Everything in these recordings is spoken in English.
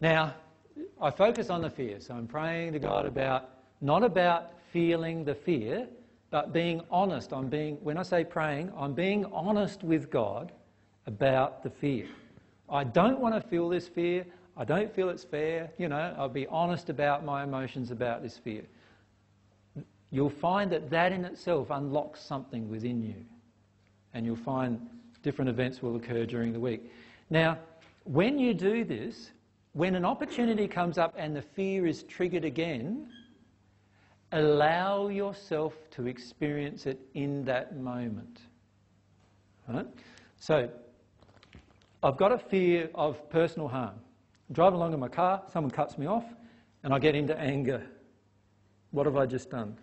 Now, I focus on the fear, so I'm praying to God about, not about feeling the fear, but being honest. When I say praying, I'm being honest with God about the fear. I don't want to feel this fear. I don't feel it's fair. I'll be honest about my emotions about this fear. You'll find that in itself unlocks something within you. And you'll find different events will occur during the week. Now, when you do this, when an opportunity comes up and the fear is triggered again, allow yourself to experience it in that moment. Right? So, I've got a fear of personal harm. I'm driving along in my car, someone cuts me off, and I get into anger. What have I just done?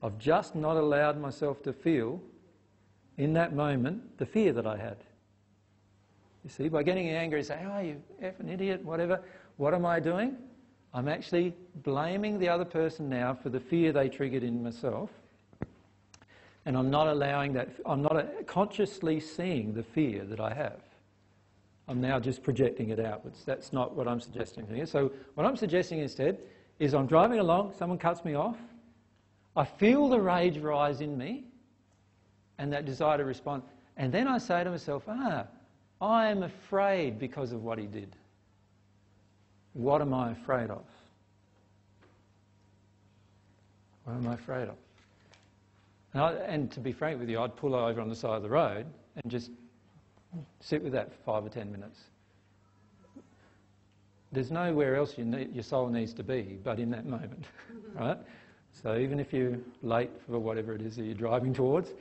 I've just not allowed myself to feel, in that moment, the fear that I had. You see, by getting angry, you say, oh, you effing idiot, whatever. What am I doing? I'm actually blaming the other person now for the fear they triggered in myself. And I'm not allowing that, I'm not consciously seeing the fear that I have. I'm now just projecting it outwards. That's not what I'm suggesting here. So what I'm suggesting instead is I'm driving along, someone cuts me off, I feel the rage rise in me and that desire to respond. And then I say to myself, I am afraid because of what he did. What am I afraid of? What am I afraid of? And to be frank with you, I'd pull over on the side of the road and just sit with that for 5 or 10 minutes. There's nowhere else your soul needs to be but in that moment, right? So even if you're late for whatever it is that you're driving towards,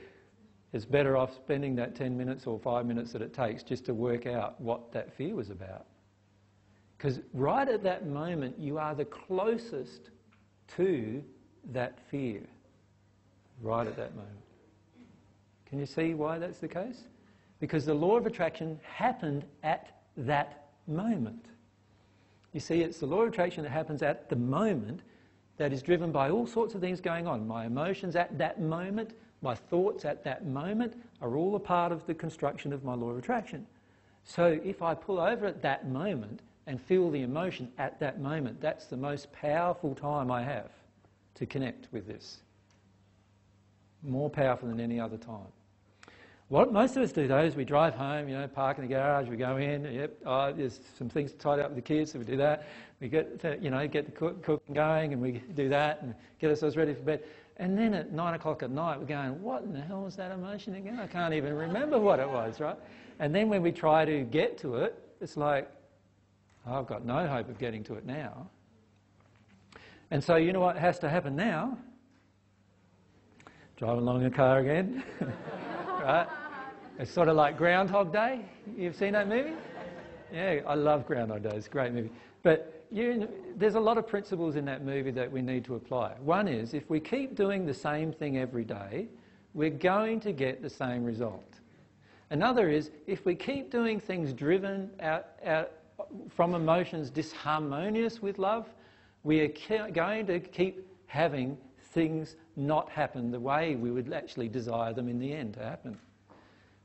it's better off spending that 10 minutes or 5 minutes that it takes just to work out what that fear was about. Because right at that moment, you are the closest to that fear. Right at that moment. Can you see why that's the case? Because the law of attraction happened at that moment. You see, it's the law of attraction that happens at the moment that is driven by all sorts of things going on. My emotions at that moment, my thoughts at that moment are all a part of the construction of my law of attraction. So if I pull over at that moment and feel the emotion at that moment, that's the most powerful time I have to connect with this. More powerful than any other time. What most of us do though is we drive home, park in the garage, we go in, there's some things tied up with the kids, so we do that. We get the cooking going and we do that and get ourselves ready for bed. And then at 9 o'clock at night we're going, what in the hell was that emotion again? I can't even remember what it was, right? And then when we try to get to it, it's like, I've got no hope of getting to it now. And so you know what has to happen now? Driving along in a car again, right? It's sort of like Groundhog Day. You've seen that movie? Yeah, I love Groundhog Day. It's a great movie. But there's a lot of principles in that movie that we need to apply. One is, if we keep doing the same thing every day, we're going to get the same result. Another is, if we keep doing things driven out from emotions disharmonious with love, we are going to keep having things not happen the way we would actually desire them in the end to happen.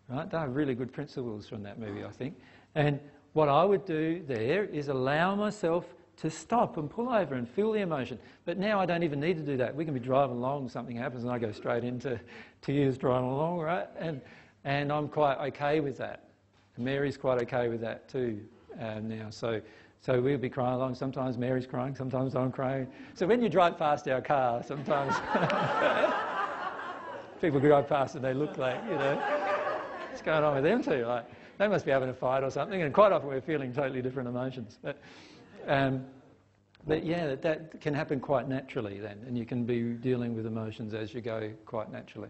Right? They are really good principles from that movie, I think. And what I would do there is allow myself to stop and pull over and feel the emotion. But now I don't even need to do that. We can be driving along, something happens, and I go straight into tears driving along, right? And I'm quite okay with that. Mary's quite okay with that too now. So we'll be crying along. Sometimes Mary's crying, sometimes I'm crying. So when you drive past our car, sometimes people drive past and they look like, what's going on with them too? Like, they must be having a fight or something. And quite often we're feeling totally different emotions. But yeah, that can happen quite naturally then. And you can be dealing with emotions as you go quite naturally.